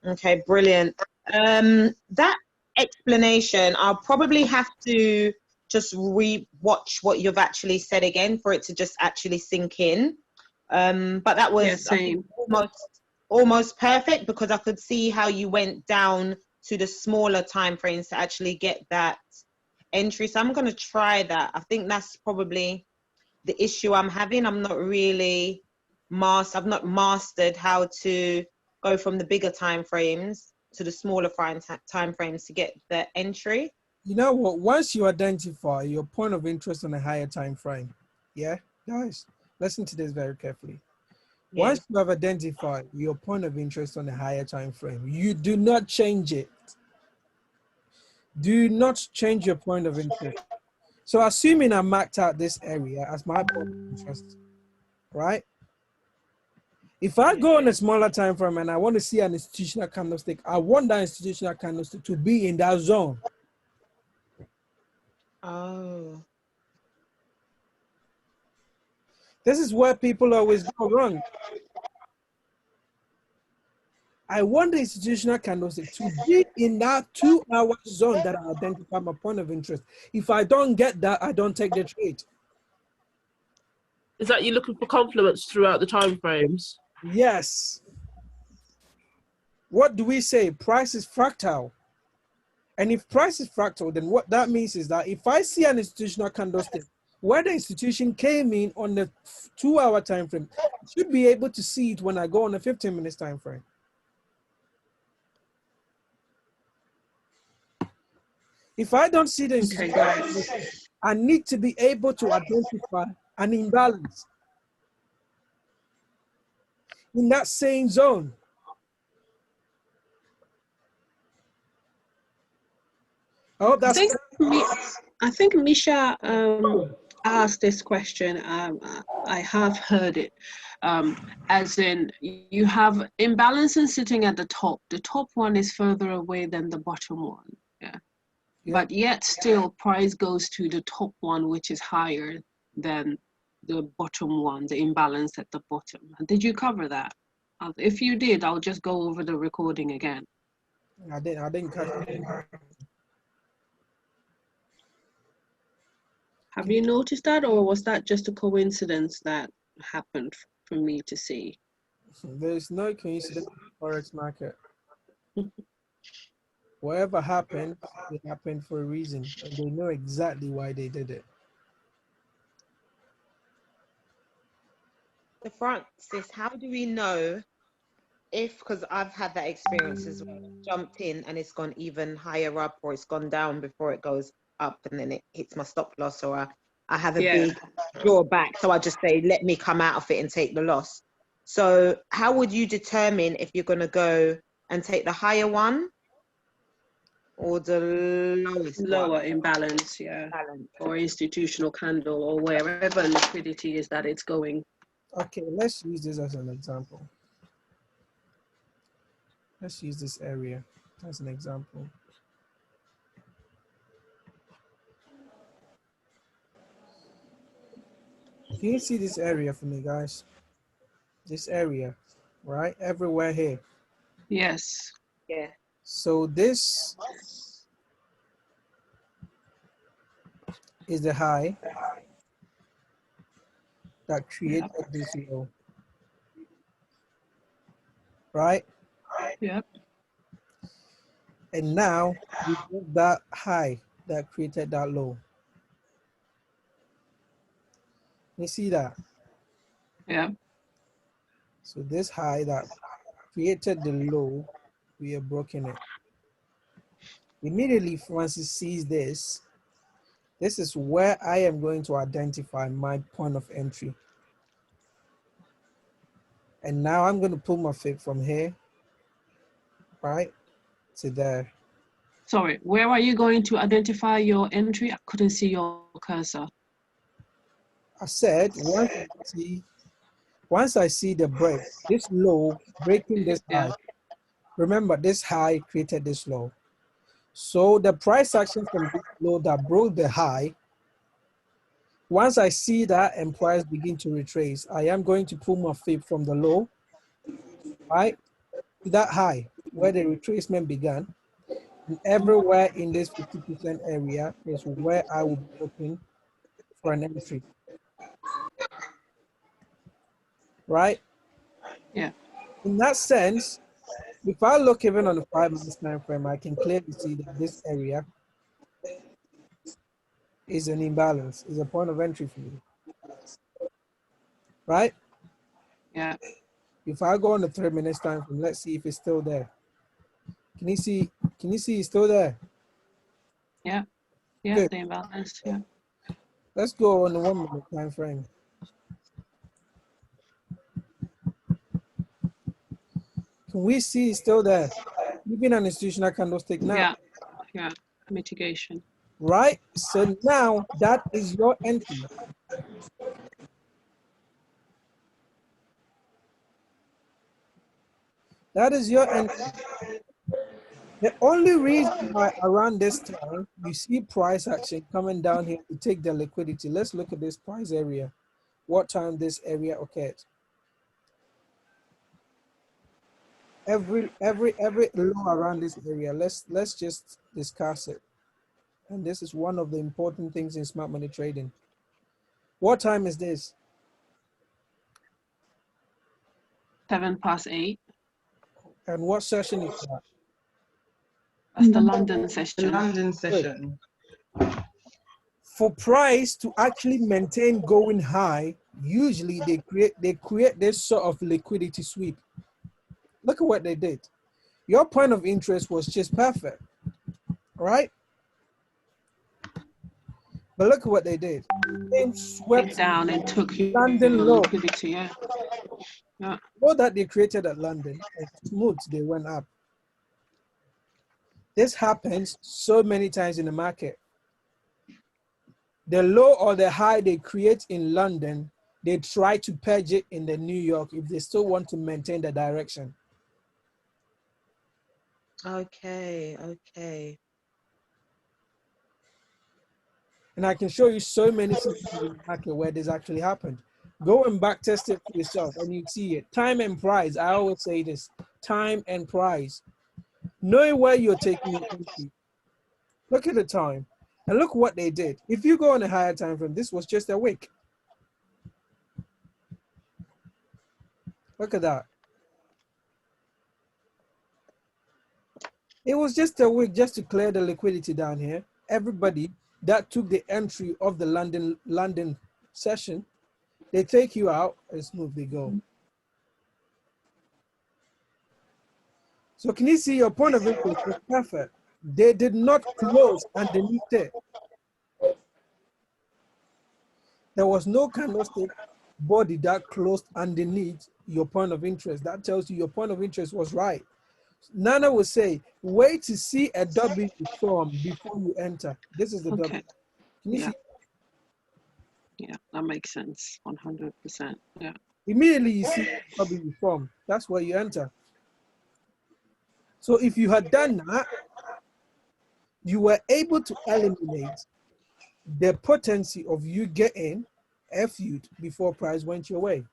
Okay, brilliant. That explanation, I'll probably have to just re-watch what you've actually said again for it to just actually sink in. But that Yeah, was, I think, same. almost perfect because I could see how you went down to the smaller time frames to actually get that entry. So I'm going to try that. I think that's probably the issue I'm having. I've not mastered how to go from the bigger time frames to the smaller time frames to get the entry. You know what? Once you identify your point of interest on a higher time frame, yeah, guys, listen to this very carefully. Yeah. Once you have identified your point of interest on a higher time frame, you do not change it. Do not change your point of interest. So assuming I marked out this area as my point of interest, right? If I go on a smaller time frame and I want to see an institutional candlestick, I want that institutional candlestick to be in that zone. Oh. This is where people always go wrong. I want the institutional candlestick to be in that 2-hour zone that I identify my point of interest. If I don't get that, I don't take the trade. Is that you're looking for complements throughout the time frames? Yes. What do we say? Price is fractal. And if price is fractal, then what that means is that if I see an institutional candlestick where the institution came in on the 2-hour time frame, I should be able to see it when I go on a 15 minutes time frame. If I don't see the institution, I need to be able to identify an imbalance in that same zone. Oh, that's. I think Misha asked this question. I have heard it, as in you have imbalances sitting at the top. The top one is further away than the bottom one. Yeah. But yet still price goes to the top one, which is higher than the bottom one, the imbalance at the bottom. Did you cover that? If you did, I'll just go over the recording again. I didn't cover it. Have you noticed that, or was that just a coincidence that happened for me to see? There's no coincidence in the forex market. Whatever happened, it happened for a reason, and they know exactly why they did it. So Francis, how do we know if, because I've had that experience as well, jumped in and it's gone even higher up or it's gone down before it goes up and then it hits my stop loss, or I have a big drawback. So I just say, let me come out of it and take the loss. So how would you determine if you're going to go and take the higher one or the lowest Lower one? imbalance, yeah. Or institutional candle, or wherever liquidity is that it's going. Okay, let's use this as an example. Let's use this area as an example. Can you see this area for me, guys? This area, right? Everywhere here. Yes. Yeah. So this is the high that created this low, right? Yep. And now we have that high that created that low. You see that? Yeah. So this high that created the low, we are broken it. Immediately, Francis sees this. This is where I am going to identify my point of entry. And now I'm going to pull my fib from here, right, to there. Sorry, where are you going to identify your entry? I couldn't see your cursor. I said, once I see the break, this low breaking this high. Remember, this high created this low. So the price action from this low that broke the high, once I see that and price begin to retrace, I am going to pull my fib from the low, right, to that high. where the retracement began. And everywhere in this 50% area is where I will be looking for an entry. Right? Yeah. In that sense, if I look even on the 5 months time frame, I can clearly see that this area is an imbalance, is a point of entry for me. Right? Yeah. If I go on the 3 minutes time frame, let's see if it's still there. Can you see it's still there? Yeah. Yeah. Good. The imbalance. Yeah. Let's go on the 1 minute time frame. Can we see it's still there? Even an institutional candlestick now. Yeah. Yeah. Mitigation. Right? So now that is your entry. That is your entry. The only reason why around this time you see price action coming down here to take the liquidity. Let's look at this price area. What time this area occurred? Every low around this area. Let's just discuss it. And this is one of the important things in smart money trading. What time is this? 8:07. And what session is that? That's the London The session. London session. For price to actually maintain going high, usually they create this sort of liquidity sweep. Look at what they did. Your point of interest was just perfect, right? But look at what they did. They swept Came down and took London your low. liquidity. Yeah. Yeah. Low that they created at London, and smooth they went up. This happens so many times in the market. The low or the high they create in London, they try to purge it in the New York if they still want to maintain the direction. Okay, okay. And I can show you so many systems in the market where this actually happened. Go and back test it for yourself and you see it. Time and price. I always say this, time and price. Knowing where you're taking your entry. Look at the time and look what they did. If you go on a higher time frame, this was just a wick. Look at that. It was just a wick just to clear the liquidity down here. Everybody that took the entry of the London session, they take you out and smooth they go. So can you see your point of interest was perfect? They did not close underneath it. There was no candlestick body that closed underneath your point of interest. That tells you your point of interest was right. Nana would say, wait to see a W form before you enter. This is the Okay. W. Can you Yeah. see? Yeah. That makes sense. 100%. Yeah. Immediately you see W form. That's where you enter. So if you had done that, you were able to eliminate the potency of you getting FU'd before price went your way.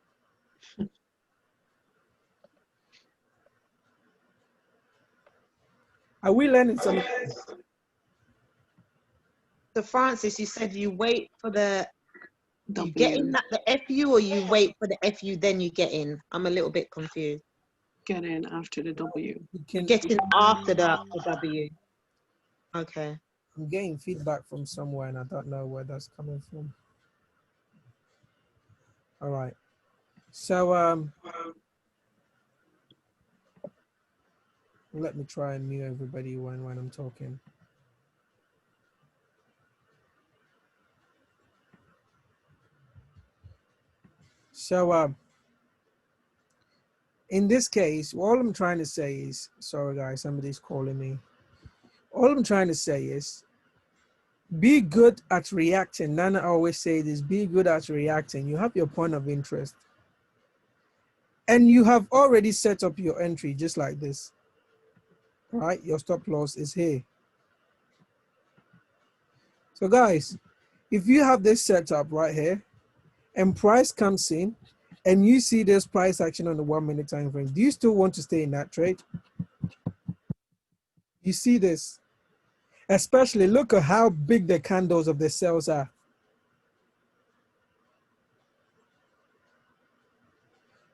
Are we learning something? So Francis, you said you wait for the, you get W. in at the FU or you wait for the FU, then you get in? I'm a little bit confused. Get in after the W. You can, Get in after the W. Okay. I'm getting feedback from somewhere and I don't know where that's coming from. All right. So let me try and mute everybody when I'm talking. So in this case, all I'm trying to say is, sorry guys, somebody's calling me. All I'm trying to say is be good at reacting. Nana always say this, be good at reacting. You have your point of interest. And you have already set up your entry just like this. Right? Your stop loss is here. So guys, if you have this set up right here and price comes in and you see this price action on the 1 minute time frame, do you still want to stay in that trade? You see this? Especially look at how big the candles of the cells are.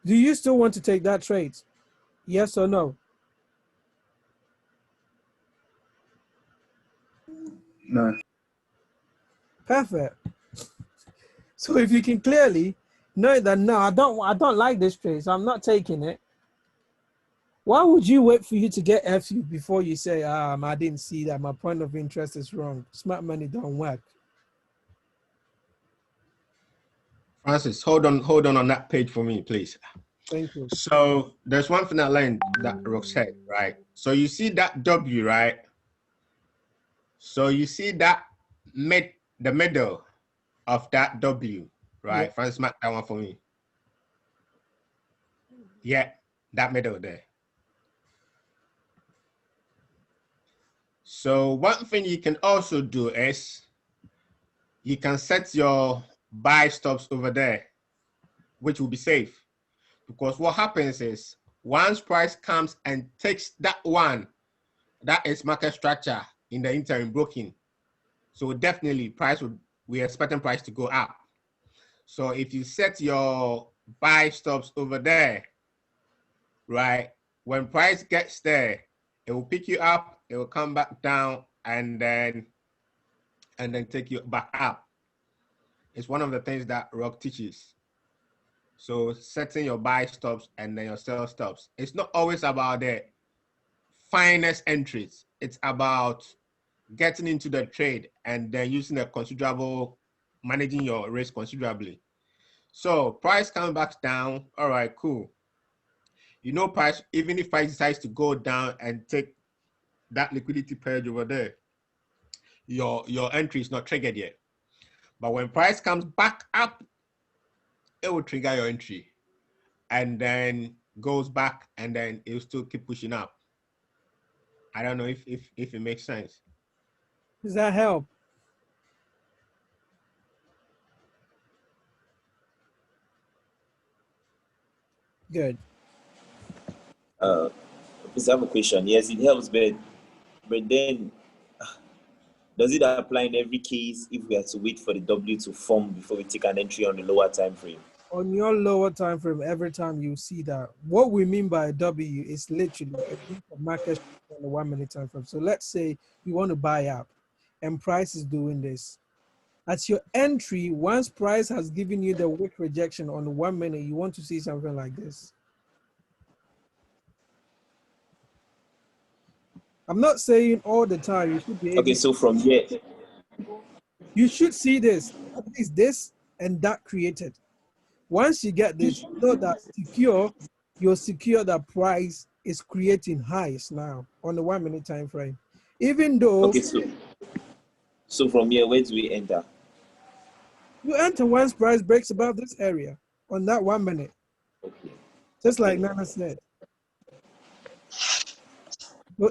Do you still want to take that trade? Yes or no? No. Perfect. So if you can clearly know that no, I don't like this trade, so I'm not taking it. Why would you wait for you to get FU before you say, I didn't see that, my point of interest is wrong. Smart money don't work. Francis, hold on that page for me, please. Thank you. So there's one thing I learned that Rock said, right? So you see that W, right? So you see that the middle of that W, right? Yeah. Francis, mark that one for me. Yeah, that middle there. So one thing you can also do is you can set your buy stops over there, which will be safe. Because what happens is once price comes and takes that one, that is market structure in the interim broken. So definitely we're expecting price to go up. So if you set your buy stops over there, right, when price gets there, it will pick you up, it will come back down, and then take you back up. It's one of the things that Rock teaches. So setting your buy stops and then your sell stops. It's not always about the finest entries. It's about getting into the trade and then using managing your risk considerably. So price comes back down. All right, cool. You know, price, even if price decides to go down and take that liquidity purge over there, your entry is not triggered yet. But when price comes back up, it will trigger your entry and then goes back and then it'll still keep pushing up. I don't know if it makes sense. Does that help? Good. Please have a question. Yes, it helps, but then does it apply in every case if we have to wait for the W to form before we take an entry on the lower time frame? On your lower time frame, every time you see that, what we mean by W is literally a market on the 1 minute time frame. So let's say you want to buy up and price is doing this. At your entry, once price has given you the wick rejection on the 1 minute, you want to see something like this. I'm not saying all the time you should be able. Okay, so from here, You should see this, at least this and that created. Once you get this, you know that you're secure that price is creating highs now on the 1 minute time frame. Even though okay, so from here, where do we enter? you enter once price breaks above this area on that 1 minute. Okay. Just like Nana said. So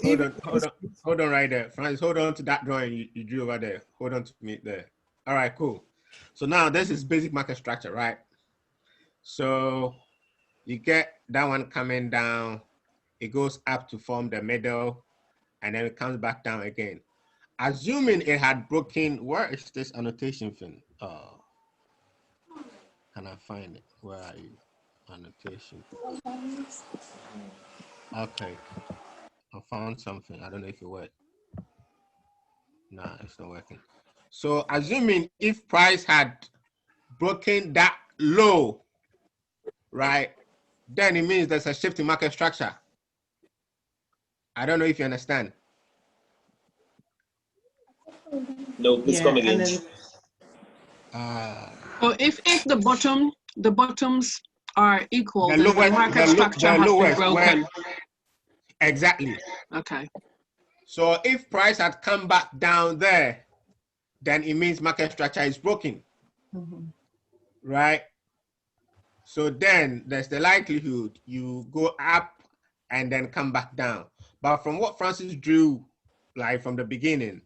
Hold on right there. Francis, hold on to that drawing you drew over there. Hold on to me there. All right, cool. So now this is basic market structure, right? So you get that one coming down, it goes up to form the middle, and then it comes back down again. Assuming it had broken, where is this annotation thing? Oh, can I find it? Where are you? Annotation. Okay. I found something. I don't know if it worked. Nah, it's not working. So assuming if price had broken that low, right, then it means there's a shift in market structure. I don't know if you understand. No, please come again. So if the bottoms are equal, The then the lowest, market structure has been broken. Exactly. Okay. So if price had come back down there, then it means market structure is broken, right? So then there's the likelihood you go up and then come back down. But from what Francis drew, like from the beginning,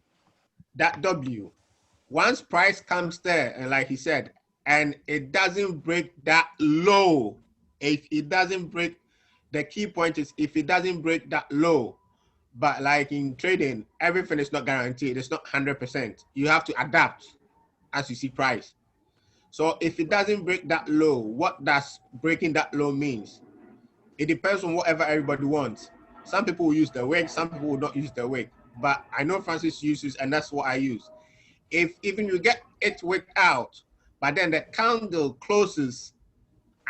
that W, once price comes there, and like he said, and it doesn't break that low, if it doesn't break, the key point is if it doesn't break that low, But like in trading, everything is not guaranteed. It's not 100%. You have to adapt as you see price. So if it doesn't break that low, what does breaking that low means? It depends on whatever everybody wants. Some people will use the wick, some people will not use the wick. But I know Francis uses, and that's what I use. If even you get it wicked out, but then the candle closes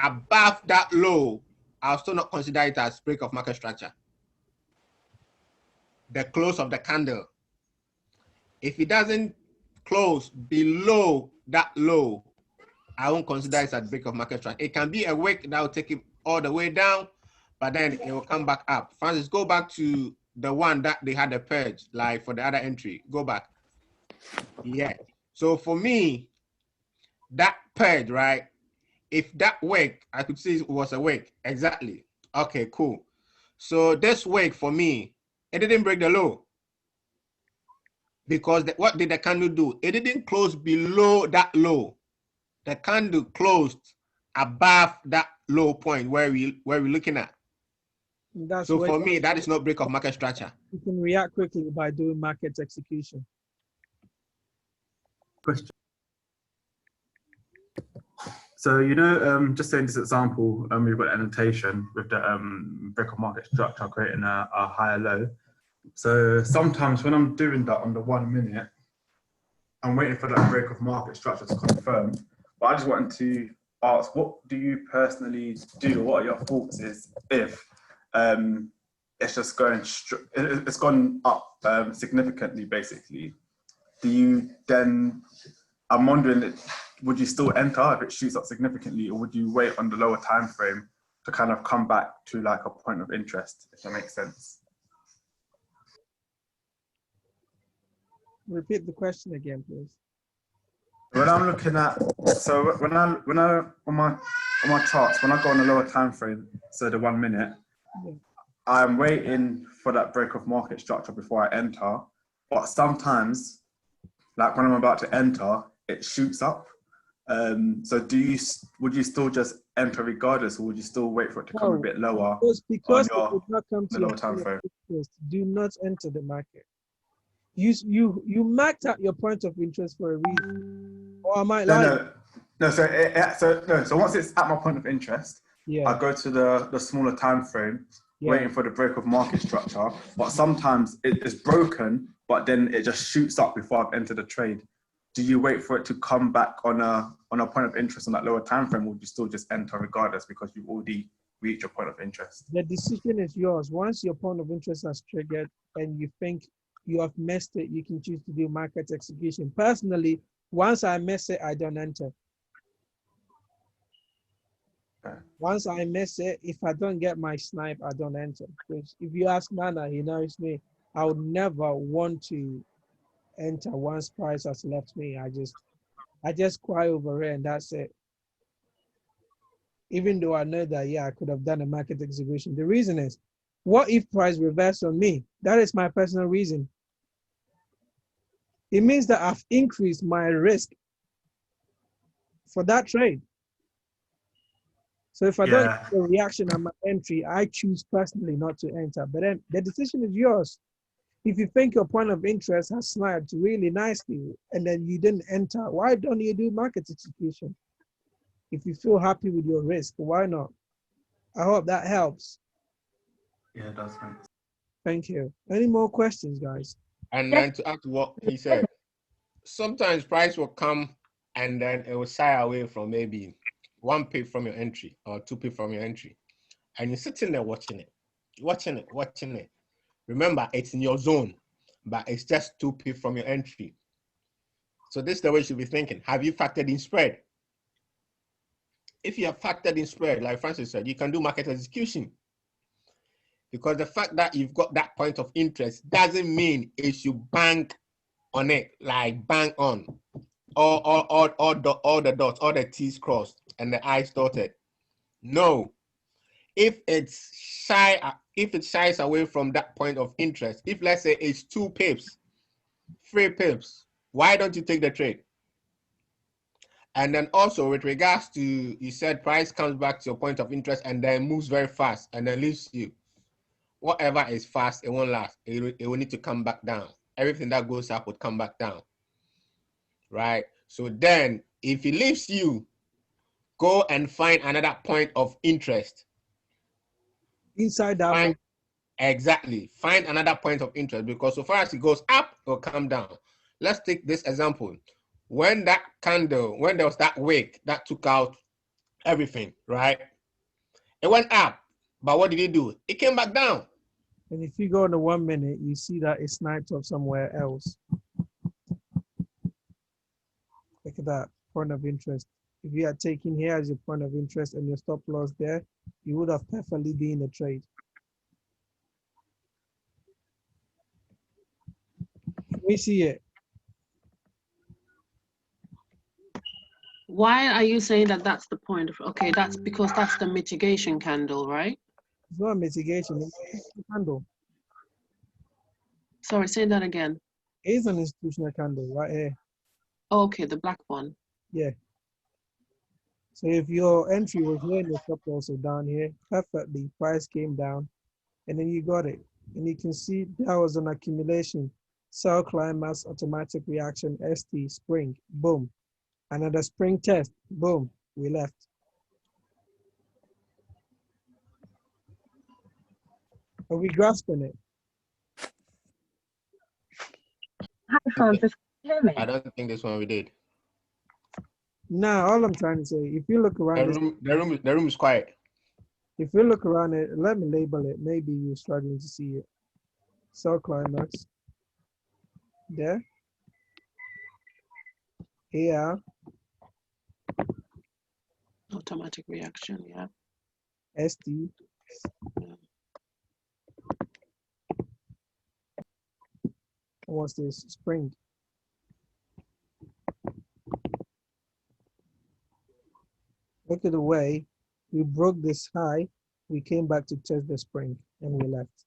above that low, I'll still not consider it as break of market structure. The close of the candle. If it doesn't close below that low, I won't consider it as break of market structure. It can be a wick that will take it all the way down, but then it will come back up. Francis, go back to the one that they had a purge, like for the other entry. Go back. Yeah. So for me, that purge, right? If that wick, I could see it was a wick. Exactly. Okay, cool. So this wick for me, it didn't break the low. Because what did the candle do? It didn't close below that low. The candle closed above that low point where we're looking at. That's So where for me, that is not break of market structure. you can react quickly by doing market execution. Question. So, you know, just saying this example, we've got annotation with the break of market structure creating a higher low. So sometimes when I'm doing that on the 1 minute, I'm waiting for that break of market structure to confirm. But I just wanted to ask, what do you personally do? What are your thoughts is if it's just it's gone up significantly, basically? Do you then, I'm wondering, would you still enter if it shoots up significantly, or would you wait on the lower time frame to kind of come back to like a point of interest, if that makes sense? Repeat the question again, please. When I'm looking at, so when I on my charts, when I go on the lower time frame, so the 1 minute, I'm waiting for that break of market structure before I enter. But sometimes, like when I'm about to enter, it shoots up. So would you still just enter regardless, or would you still wait for it to come a bit lower? Because it would not come to lower time frame. interest, do not enter the market. You marked out your point of interest for a reason. Or I might lie. No. So once it's at my point of interest, yeah, I go to the smaller time frame, waiting for the break of market structure. But sometimes it is broken, but then it just shoots up before I've entered the trade. Do you wait for it to come back on a point of interest on that lower time frame, or would you still just enter regardless because you've already reached your point of interest? The decision is yours. Once your point of interest has triggered and you think you have missed it, you can choose to do market execution. Personally, once I miss it, I don't enter. Okay. Once I miss it, if I don't get my snipe, I don't enter. Because if you ask Nana, he knows me. I would never want to enter once price has left me. I just cry over it and that's it. Even though I know that, yeah, I could have done a market execution. The reason is, what if price reversed on me? That is my personal reason. It means that I've increased my risk for that trade. So if I don't get a reaction on my entry, I choose personally not to enter. But then the decision is yours. If you think your point of interest has sniped really nicely and then you didn't enter, why don't you do market execution? If you feel happy with your risk, why not? I hope that helps. Yeah, it does. Thank you. Any more questions, guys? And then to add to what he said, sometimes price will come and then it will shy away from maybe 1 pip from your entry or 2 pip from your entry. And you're sitting there watching it. Remember, it's in your zone, but it's just 2 pip from your entry. So this is the way you should be thinking. Have you factored in spread? If you have factored in spread, like Francis said, you can do market execution. Because the fact that you've got that point of interest doesn't mean it should bank on it, like bang on. All the dots, all the T's crossed and the I's dotted. No. If it shies away from that point of interest, if let's say it's 2 pips, 3 pips, why don't you take the trade? And then also with regards to, you said price comes back to your point of interest and then moves very fast and then leaves you. whatever is fast, it won't last. It will need to come back down. Everything that goes up would come back down, right? So then if it leaves you, go and find another point of interest. Inside that. Exactly. Find another point of interest, because so far as it goes up, it will come down. Let's take this example. When that candle, when there was that wick that took out everything, right? It went up, but what did it do? It came back down. And if you go in the 1 minute, you see that it sniped up somewhere else. Look at that point of interest. If you had taken here as your point of interest and your stop loss there, you would have perfectly been in the trade. We see it. Why are you saying that that's the point of, okay, that's because that's the mitigation candle, right? It's not mitigation, it's a candle. Sorry, say that again. It is an institutional candle right here. Oh, okay, the black one. Yeah. So if your entry was here and your stop loss was down here, perfectly, price came down, and then you got it. And you can see that was an accumulation. Sell climax, automatic reaction, ST, spring, boom. Another spring test, boom, we left. Are we grasping it? Hi, Francis. Can you hear me? I don't think this one we did. Now, all I'm trying to say, if you look around The room is quiet. If you look around it, let me label it. Maybe you're struggling to see it. Sell climax. There. Here. Automatic reaction, yeah. ST. What's this? Spring. Look at the way we broke this high. We came back to test the spring and we left.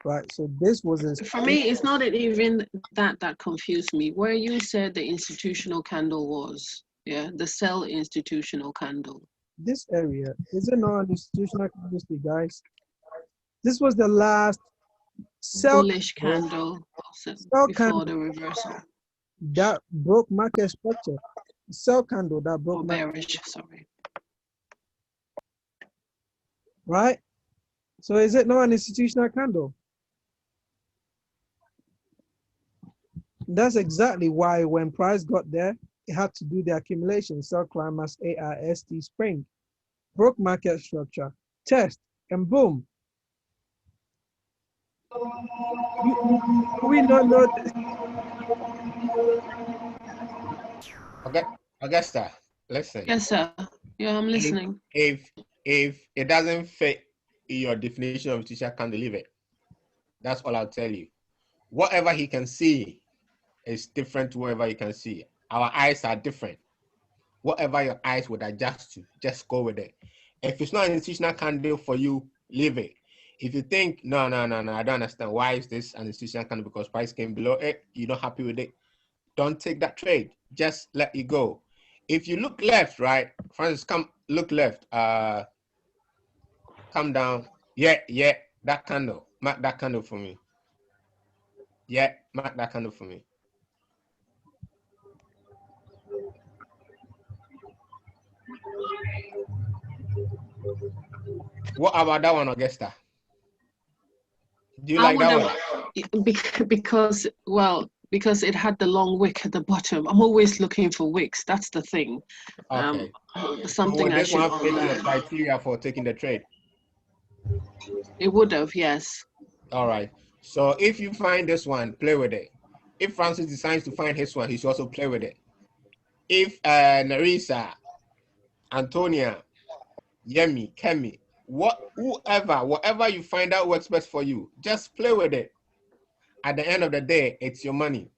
Right, so this was a... For me, it's not even that confused me. Where you said the institutional candle was, yeah, the sell institutional candle. This area, is it not an institutional candlestick, guys? This was the last sell bullish candle sell before candle the reversal. that broke market structure. Sell candle that broke Or bearish, sorry. Right? So is it not an institutional candle? That's exactly why when price got there, it had to do the accumulation, sell climax, ARST spring, broke market structure, test, and boom. We don't know this. Okay, Augusta, listen. Yes, sir. Yeah, I'm listening. If it doesn't fit your definition of teacher, can't leave it. That's all I'll tell you. Whatever he can see is different to whatever you can see. Our eyes are different. Whatever your eyes would adjust to, just go with it. If it's not an institutional candle for you, leave it. If you think, no, I don't understand. Why is this an institutional candle? Because price came below it, you're not happy with it. Don't take that trade. Just let it go. If you look left, right, Francis, come look left. Come down. Yeah, that candle. Mark that candle for me. Yeah, mark that candle for me. What about that one, Augusta? Do you like that one? Because it had the long wick at the bottom. I'm always looking for wicks. That's the thing. Okay. Something I should fit your learn. criteria for taking the trade? It would have, yes. All right. So if you find this one, play with it. If Francis decides to find his one, he should also play with it. If Narisa, Antonia, Yemi, Kemi, whatever you find out works best for you, just play with it. At the end of the day, it's your money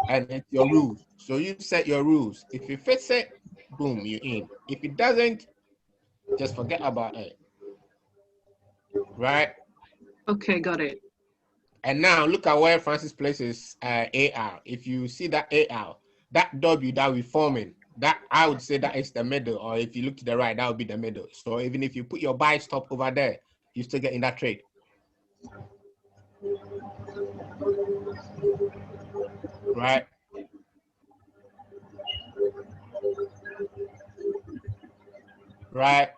and it's your rules. So you set your rules. If it fits it, boom, you're in. If it doesn't, just forget about it. Right? Okay, got it. And now look at where Francis places AR. If you see that AR, that W that we're forming, that I would say that is the middle, or if you look to the right, that would be the middle. So even if you put your buy stop over there, you still get in that trade. Right? Right?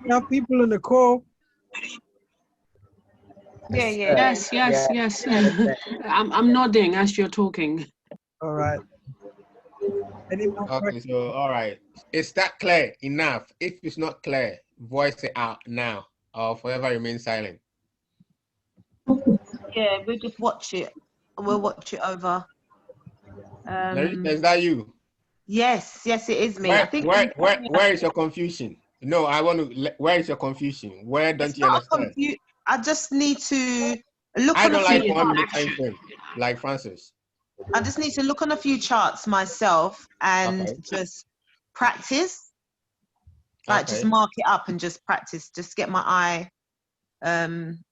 Now, people in the call. Yeah, yeah. Yes. I'm nodding as you're talking. All right. Any more Okay, questions? so all right. Is that clear enough? If it's not clear, voice it out now or forever remain silent. Yeah, we'll just watch it. We'll watch it over. Is that you? Yes, it is me. I think Where is your confusion? No, I want to. Where is your confusion? Where don't it's you not understand? I just need to look I on a don't few like 1 minute charts. time frame, like Francis. I just need to look on a few charts myself and Okay. just practice. Like just mark it up and just practice. Just get my eye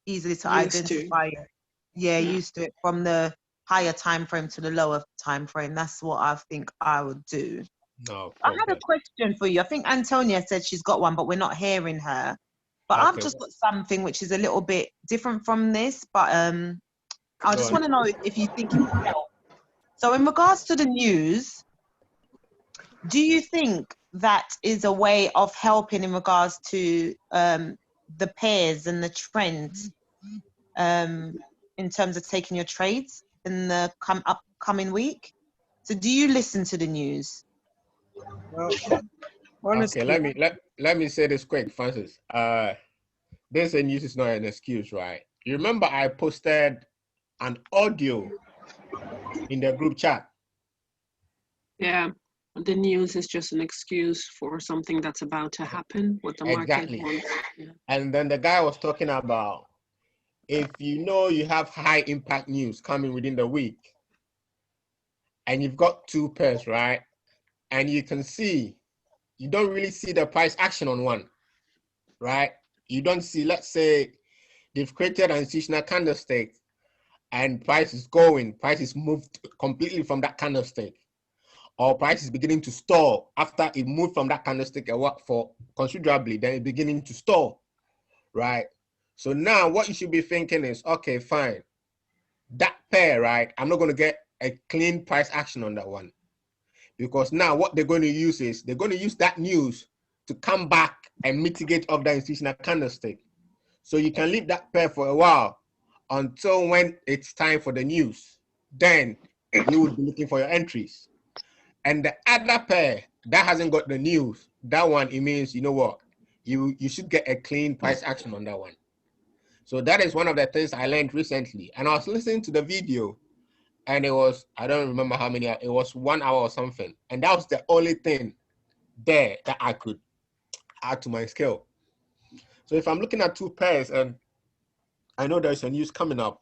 easily to identify it. Yeah, used to it from the higher time frame to the lower time frame. That's what I think I would do. No I problem. had a question for you. I think Antonia said she's got one, but we're not hearing her. But I've just got something which is a little bit different from this. But I just want to know if you think it will help. So in regards to the news, do you think that is a way of helping in regards to the pairs and the trends in terms of taking your trades in the upcoming week? So do you listen to the news? Well, honestly, Okay, let me say this quick, Francis. This news is not an excuse, right? You remember I posted an audio in the group chat. Yeah, the news is just an excuse for something that's about to happen, what the market wants. Yeah. And then the guy was talking about if you know you have high impact news coming within the week, and you've got two pairs, right? And you can see, you don't really see the price action on one, right? You don't see, let's say, they've created an institutional candlestick and price is moved completely from that candlestick, or price is beginning to stall after it moved from that candlestick for considerably, then it's beginning to stall, right? So now what you should be thinking is, okay, fine, that pair, right? I'm not going to get a clean price action on that one, because now what they're going to use is they're going to use that news to come back and mitigate off the institutional candlestick. So you can leave that pair for a while until when it's time for the news. Then you would be looking for your entries. And the other pair that hasn't got the news, that one, it means, you know what, you should get a clean price action on that one. So that is one of the things I learned recently. And I was listening to the video, and it was, I don't remember how many, it was 1 hour or something. And that was the only thing there that I could add to my skill. So if I'm looking at two pairs and I know there's a news coming up,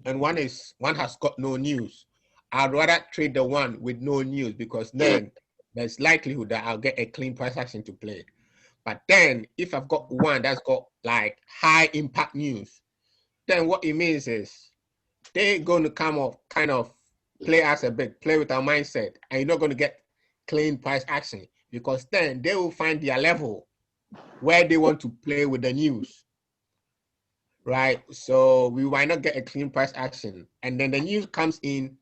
and one has got no news, I'd rather trade the one with no news, because then there's likelihood that I'll get a clean price action to play. But then if I've got one that's got like high impact news, then what it means is they're going to come off, kind of play us a bit, play with our mindset, and you're not going to get clean price action, because then they will find their level where they want to play with the news, right? So we might not get a clean price action, and then the news comes in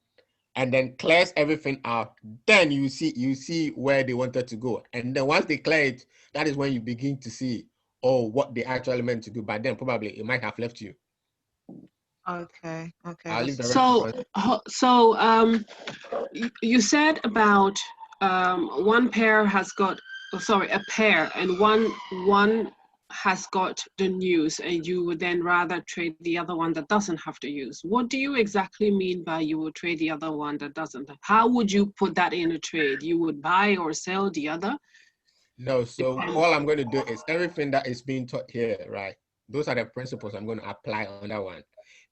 and then clears everything out. Then you see where they wanted to go, and then once they clear it, that is when you begin to see, oh, what they actually meant to do. But then probably it might have left you. Okay. I'll leave the rest So you said about one pair has got, a pair, and one has got the news, and you would then rather trade the other one that doesn't have the news. What do you exactly mean by you would trade the other one that doesn't? How would you put that in a trade? You would buy or sell the other? No, so all I'm going to do is everything that is being taught here, right? Those are the principles I'm going to apply on that one.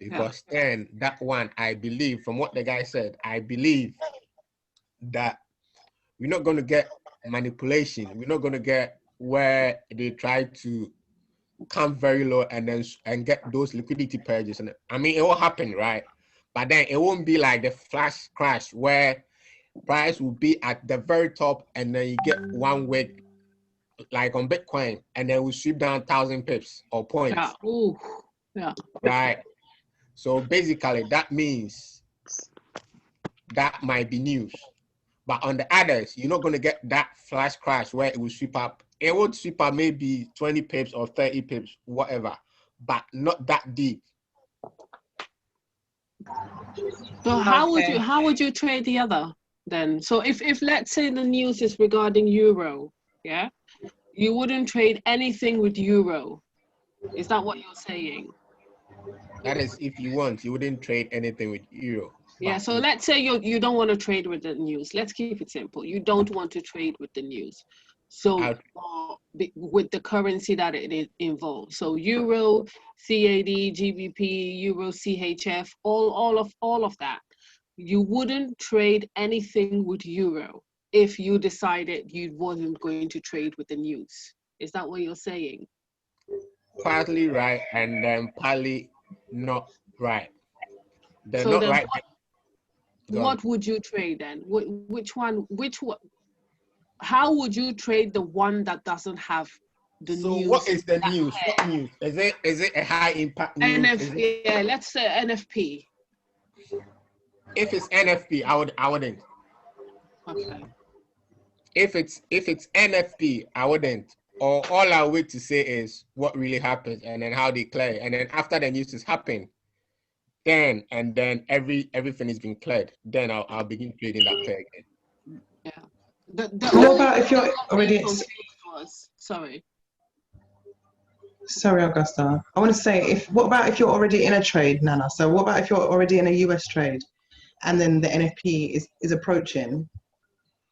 Because then that one, I believe, from what the guy said, I believe that we're not going to get manipulation. We're not going to get where they try to come very low and then get those liquidity purges. And I mean, it will happen, right? but then it won't be like the flash crash where price will be at the very top and then you get 1 week like on Bitcoin and then we sweep down 1,000 pips or points. Yeah. Ooh. Yeah. Right. So basically that means that might be news. But on the others, you're not going to get that flash crash where it will sweep up. It would sweep up maybe 20 pips or 30 pips, whatever, but not that deep. So how would you trade the other then? So if let's say the news is regarding euro, yeah, you wouldn't trade anything with euro. Is that what you're saying? That is, if you want, you wouldn't trade anything with euro. Yeah. So let's say you don't want to trade with the news. Let's keep it simple. You don't want to trade with the news. So with the currency that it involves. So euro, CAD, GBP, euro, CHF, all of that. You wouldn't trade anything with euro if you decided you wasn't going to trade with the news. Is that what you're saying? Partly right, and then partly not right. They're so not then right. what would you trade then? Which one? How would you trade the one that doesn't have the news? So what is the news? What news? Is it a high impact news? Yeah, let's say NFP. If it's NFP, I wouldn't. Okay. If it's NFP, I wouldn't. Or all I wait to say is what really happened and then how they clear. And then after the news has happened, then everything has been cleared. Then I'll begin trading that pair again. Yeah. What about if you're already? Sorry. Sorry, Augusta. I want to say, what about if you're already in a trade, Nana? So what about if you're already in a US trade, and then the NFP is approaching?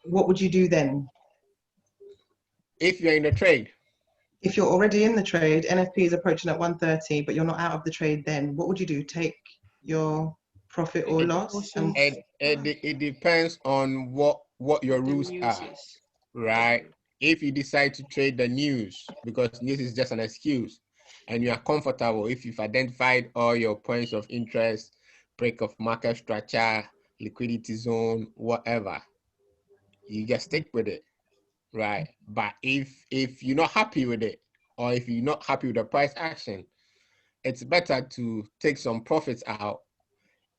What would you do then? If you're in a trade. If you're already in the trade, NFP is approaching at 130, but you're not out of the trade. Then what would you do? Take your profit or loss? It depends on what your rules are, right? If you decide to trade the news, because news is just an excuse, and you are comfortable, if you've identified all your points of interest, break of market structure, liquidity zone, whatever, you just stick with it, right? But if you're not happy with it, or if you're not happy with the price action, it's better to take some profits out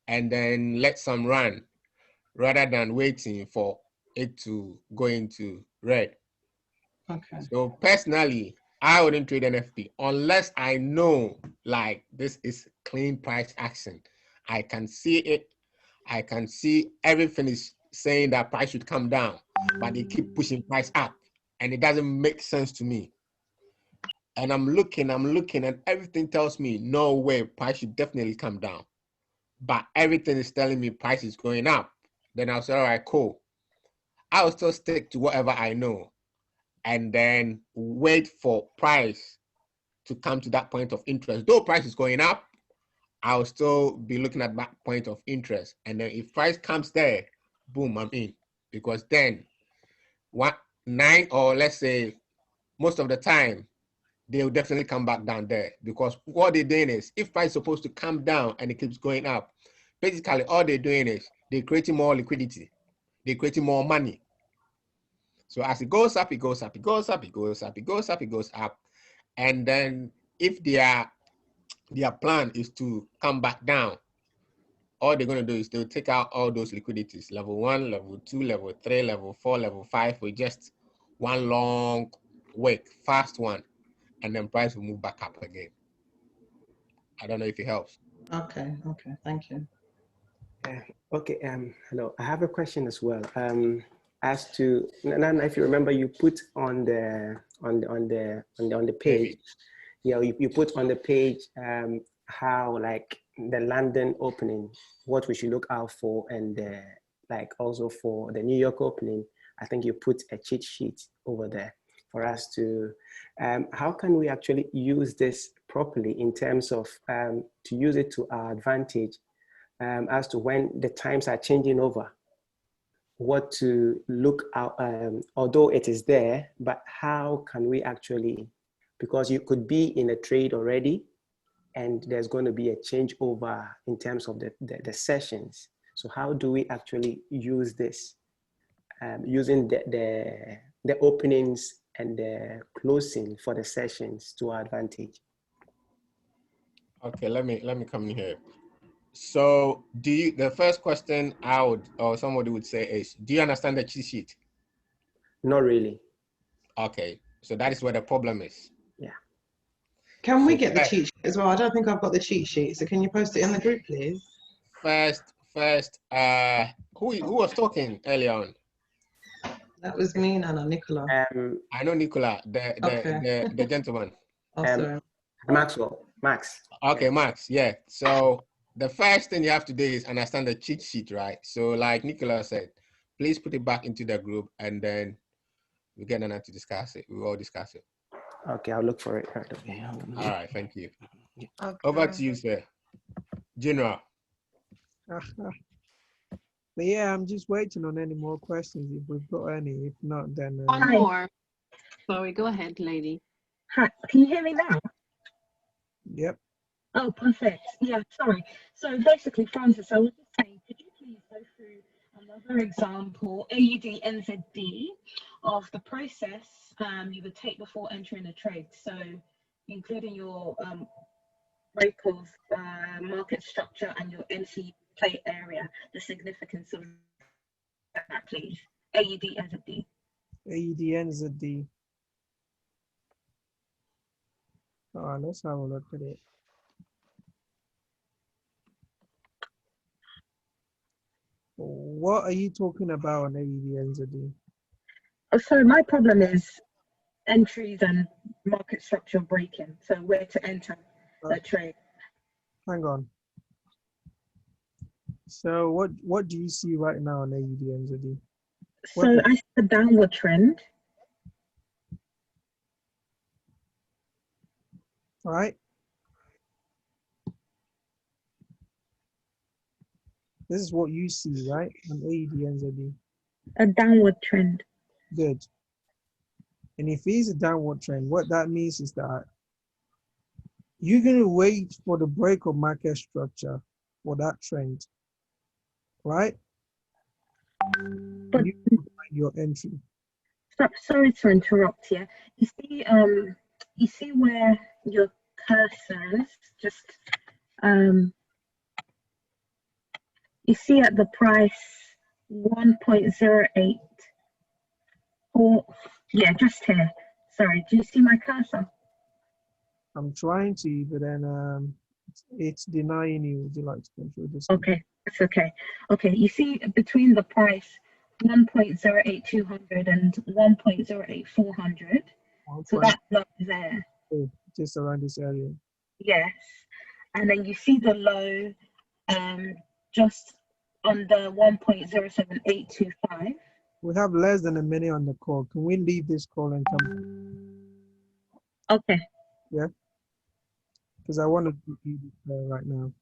and then let some run rather than waiting for it to go into red. Okay. So personally, I wouldn't trade NFP unless I know like this is clean price action. I can see it. I can see everything is saying that price should come down, but they keep pushing price up and it doesn't make sense to me. And I'm looking and everything tells me no way, price should definitely come down. But everything is telling me price is going up. Then I'll say, all right, cool. I'll still stick to whatever I know and then wait for price to come to that point of interest. Though price is going up, I'll still be looking at that point of interest. And then if price comes there, boom, I'm in. Because then 9 or let's say most of the time, they'll definitely come back down there. Because what they're doing is, if price is supposed to come down and it keeps going up, basically all they're doing is they're creating more liquidity. They're creating more money. So as it goes up, it goes up, it goes up, it goes up, it goes up, it goes up. And then if their plan is to come back down, all they're going to do is they'll take out all those liquidities, level 1, level 2, level 3, level 4, level 5, with just one long wick, fast one, and then price will move back up again. I don't know if it helps. Okay, thank you. Okay, hello. I have a question as well. As to Nana, if you remember, you put on the page, yeah, you put on the page how like the London opening, what we should look out for, and like also for the New York opening. I think you put a cheat sheet over there for us to. How can we actually use this properly in terms of to use it to our advantage? As to when the times are changing over, what to look out, although it is there, but how can we actually, because you could be in a trade already and there's going to be a changeover in terms of the sessions. So how do we actually use this? Using the openings and the closing for the sessions to our advantage. Okay, let me come in here. So the first question I would, or somebody would say is, do you understand the cheat sheet? Not really. Okay, so that is where the problem is. Yeah. Can we get the cheat sheet as well? I don't think I've got the cheat sheet. So can you post it in the group, please? First, who was talking earlier on? That was me, Nana, Nicola. I know Nicola, the gentleman. Oh, sorry. Max. Okay, Max, yeah. So the first thing you have to do is understand the cheat sheet, right? So like Nicola said, please put it back into the group and then we get Nana to discuss it. We will all discuss it. Okay, I'll look for it. Right, okay. All right, thank you. Okay. Over to you, sir. General. But yeah, I'm just waiting on any more questions if we've got any. If not, then One more. Sorry, go ahead, lady. Hi, can you hear me now? Yep. Oh, perfect. Yeah, sorry. So basically, Francis, I was just saying, could you please go through another example, AUD NZD, of the process you would take before entering a trade? So including your break of market structure and your NC play area, the significance of that, please. AUD NZD. AUD NZD. All right, let's have a look at it. What are you talking about on AUD NZD? Oh, so my problem is entries and market structure breaking. So where to enter the trade. Hang on. So what do you see right now on AUD NZD? So I see a downward trend. All right. This is what you see, right, on AUD NZD? A downward trend. Good. And if it's a downward trend, what that means is that you're going to wait for the break of market structure for that trend, right? But your entry. Sorry to interrupt here. You see where your cursor is? Just you see at the price 1.08. Or yeah, just here. Sorry, do you see my cursor? I'm trying to, but then it's denying you. Would you like to control this? Okay, that's okay. Okay, you see between the price 1.08200 and 1.08400. So that low there. Oh, just around this area. Yes, and then you see the low just under 1.07825. We have less than a minute on the call. Can we leave this call and come? Okay. Yeah. Because I want to do it right now.